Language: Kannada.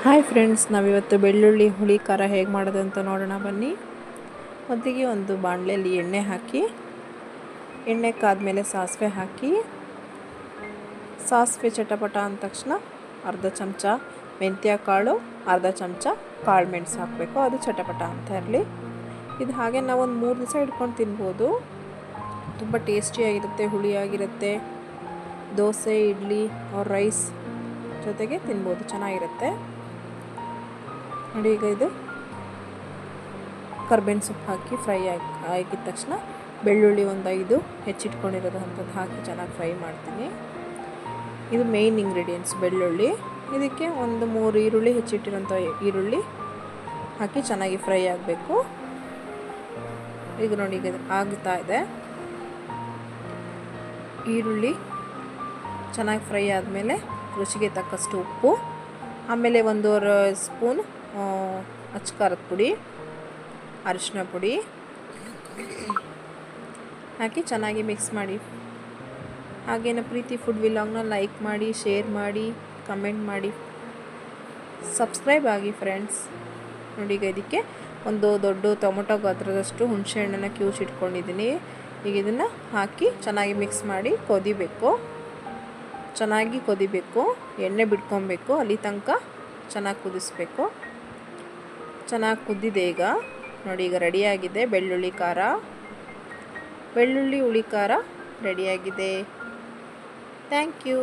ಹಾಯ್ ಫ್ರೆಂಡ್ಸ್, ನಾವಿವತ್ತು ಬೆಳ್ಳುಳ್ಳಿ ಹುಳಿ ಖಾರ ಹೇಗೆ ಮಾಡೋದು ಅಂತ ನೋಡೋಣ ಬನ್ನಿ. ಮೊದಲಿಗೆ ಒಂದು ಬಾಣಲೆಯಲ್ಲಿ ಎಣ್ಣೆ ಹಾಕಿ, ಎಣ್ಣೆ ಕಾದ್ಮೇಲೆ ಸಾಸಿವೆ ಹಾಕಿ, ಸಾಸಿವೆ ಚಟಪಟ ಅಂದ ತಕ್ಷಣ ಅರ್ಧ ಚಮಚ ಮೆಂತ್ಯ ಕಾಳು, ಅರ್ಧ ಚಮಚ ಕಾಳು ಮೆಣಸು ಹಾಕಬೇಕು. ಅದು ಚಟಪಟ ಅಂತ ಇರಲಿ. ಇದು ಹಾಗೆ ನಾವು ಒಂದು 3 ದಿವಸ ಇಟ್ಕೊಂಡು ತಿನ್ಬೋದು. ತುಂಬ ಟೇಸ್ಟಿಯಾಗಿರುತ್ತೆ, ಹುಳಿಯಾಗಿರುತ್ತೆ. ದೋಸೆ, ಇಡ್ಲಿ ಆರ್ ರೈಸ್ ಜೊತೆಗೆ ತಿನ್ಬೋದು, ಚೆನ್ನಾಗಿರುತ್ತೆ ನೋಡಿ. ಈಗ ಇದು ಕರ್ಬೇವಿನ ಸೊಪ್ಪು ಹಾಕಿ ಫ್ರೈ ಆಗಿದ ತಕ್ಷಣ ಬೆಳ್ಳುಳ್ಳಿ ಒಂದು 5 ಹೆಚ್ಚಿಟ್ಕೊಂಡಿರೋದು ಅಂಥದ್ದು ಹಾಕಿ ಚೆನ್ನಾಗಿ ಫ್ರೈ ಮಾಡ್ತೀನಿ. ಇದು ಮೇಯ್ನ್ ಇಂಗ್ರೀಡಿಯೆಂಟ್ಸ್ ಬೆಳ್ಳುಳ್ಳಿ. ಇದಕ್ಕೆ ಒಂದು 3 ಈರುಳ್ಳಿ, ಹೆಚ್ಚಿಟ್ಟಿರೋಂಥ ಈರುಳ್ಳಿ ಹಾಕಿ ಚೆನ್ನಾಗಿ ಫ್ರೈ ಆಗಬೇಕು. ಈಗ ನೋಡಿ, ಈಗ ಆಗ್ತಾ ಇದೆ. ಈರುಳ್ಳಿ ಚೆನ್ನಾಗಿ ಫ್ರೈ ಆದಮೇಲೆ ರುಚಿಗೆ ತಕ್ಕಷ್ಟು ಉಪ್ಪು, ಆಮೇಲೆ 1.5 ಸ್ಪೂನ್ ಅಚ್ಚ ಖಾರದ ಪುಡಿ, ಅರಿಶಿನ ಪುಡಿ ಹಾಕಿ ಚೆನ್ನಾಗಿ ಮಿಕ್ಸ್ ಮಾಡಿ. ಹಾಗೇನು ಪ್ರೀತಿ ಫುಡ್ ವ್ಲಾಗ್ನ ಲೈಕ್ ಮಾಡಿ, ಶೇರ್ ಮಾಡಿ, ಕಮೆಂಟ್ ಮಾಡಿ, ಸಬ್ಸ್ಕ್ರೈಬ್ ಆಗಿ ಫ್ರೆಂಡ್ಸ್. ನೋಡಿ, ಈಗ ಇದಕ್ಕೆ ಒಂದು ದೊಡ್ಡ ಟೊಮೊಟೊ ಗಾತ್ರದಷ್ಟು ಹುಣಸೆ ಹಣ್ಣನ್ನು ಕ್ಯೂಚ್ ಇಟ್ಕೊಂಡಿದ್ದೀನಿ. ಈಗ ಇದನ್ನು ಹಾಕಿ ಚೆನ್ನಾಗಿ ಮಿಕ್ಸ್ ಮಾಡಿ ಚೆನ್ನಾಗಿ ಕುದಿಬೇಕು. ಎಣ್ಣೆ ಬಿಟ್ಕೊಬೇಕು, ಅಲ್ಲಿ ತನಕ ಚೆನ್ನಾಗಿ ಕುದಿಸ್ಬೇಕು. ಚೆನ್ನಾಗಿ ಕುದ್ದಿದೆ. ಈಗ ನೋಡಿ, ಈಗ ರೆಡಿಯಾಗಿದೆ ಬೆಳ್ಳುಳ್ಳಿ ಹುಳಿ ಖಾರ ರೆಡಿಯಾಗಿದೆ. Thank you.